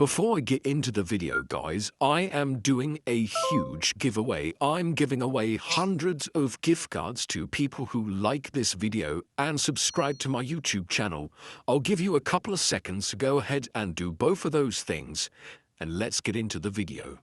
Before I get into the video, guys, I am doing a huge giveaway. I'm giving away hundreds of gift cards to people who like this video and subscribe to my YouTube channel. I'll give you a couple of seconds to go ahead and do both of those things, and let's get into the video.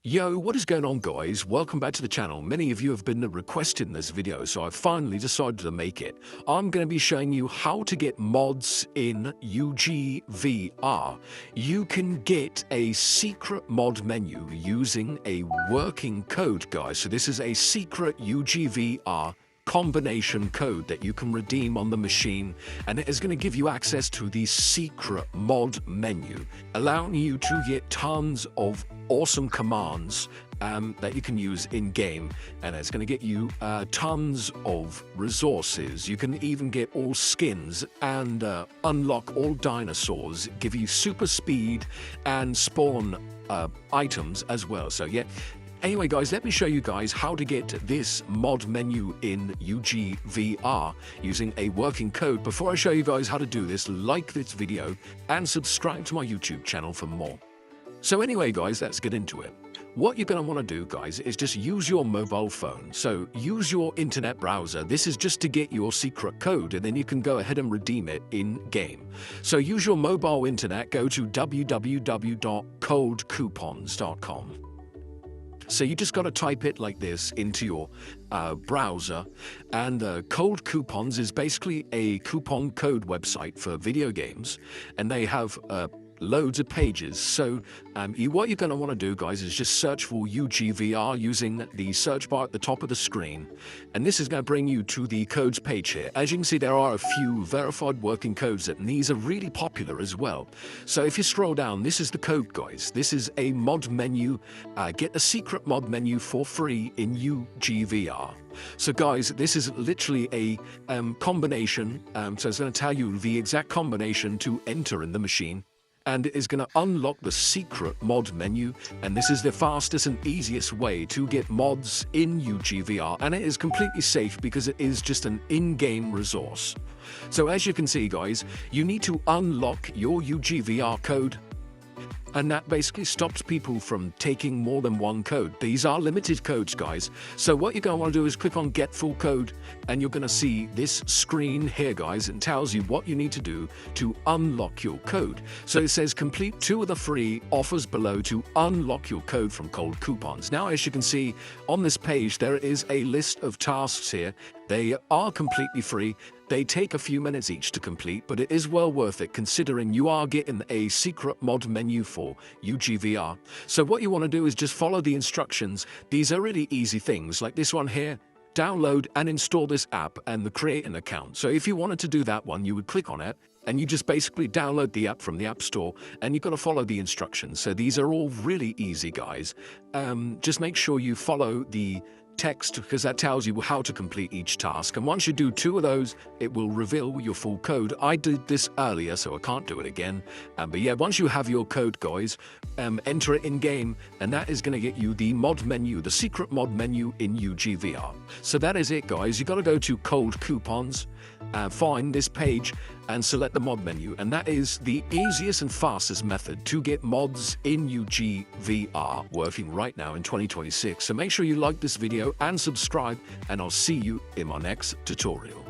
Yo, what is going on, guys? Welcome back to the channel. Many of you have been requesting this video, so I finally decided to make it. I'm going to be showing you how to get mods in UGVR. You can get a secret mod menu using a working code, guys. So this is a secret UGVR combination code that you can redeem on the machine, and it is going to give you access to the secret mod menu, allowing you to get tons of awesome commands that you can use in game, and it's going to get you tons of resources. You can even get all skins and unlock all dinosaurs, give you super speed and spawn items as well. So yeah. Anyway, guys, let me show you guys how to get this mod menu in UGVR using a working code. Before I show you guys how to do this, like this video and subscribe to my YouTube channel for more. So anyway, guys, let's get into it. What you're going to want to do, guys, is just use your mobile phone. So use your internet browser. This is just to get your secret code, and then you can go ahead and redeem it in game. So use your mobile internet, go to www.coldcoupons.com. So you just got to type it like this into your browser, and Cold Coupons is basically a coupon code website for video games, and they have loads of pages. So what you're going to want to do, guys, is just search for UGVR using the search bar at the top of the screen, and this is going to bring you to the codes page here. As you can see, there are a few verified working codes, and these are really popular as well. So if you scroll down, this is the code, guys. This is a mod menu. Get the secret mod menu for free in UGVR. So guys, this is literally a combination, so it's going to tell you the exact combination to enter in the machine, and it is going to unlock the secret mod menu, and this is the fastest and easiest way to get mods in UGVR, and it is completely safe because it is just an in-game resource. So as you can see, guys, you need to unlock your UGVR code, and that basically stops people from taking more than one code. These are limited codes, guys. So what you're going to want to do is click on Get Full Code, and you're going to see this screen here, guys, and tells you what you need to do to unlock your code. So it says complete 2 of the free offers below to unlock your code from Cold Coupons. Now, as you can see on this page, there is a list of tasks here. They are completely free. They take a few minutes each to complete, but it is well worth it considering you are getting a secret mod menu for UGVR. So what you want to do is just follow the instructions. These are really easy things, like this one here. Download and install this app and create an account. So if you wanted to do that one, you would click on it, and you just basically download the app from the App Store, and you've got to follow the instructions. So these are all really easy, guys. Just make sure you follow the text, because that tells you how to complete each task, and once you do 2 of those, it will reveal your full code. I did this earlier, so I can't do it again, but yeah, once you have your code, guys, enter it in game, and that is going to get you the mod menu, the secret mod menu in UGVR. So that is it, guys. You got to go to Cold Coupons, find this page and select the mod menu, and that is the easiest and fastest method to get mods in UGVR working right now in 2026. So make sure you like this video and subscribe, and I'll see you in my next tutorial.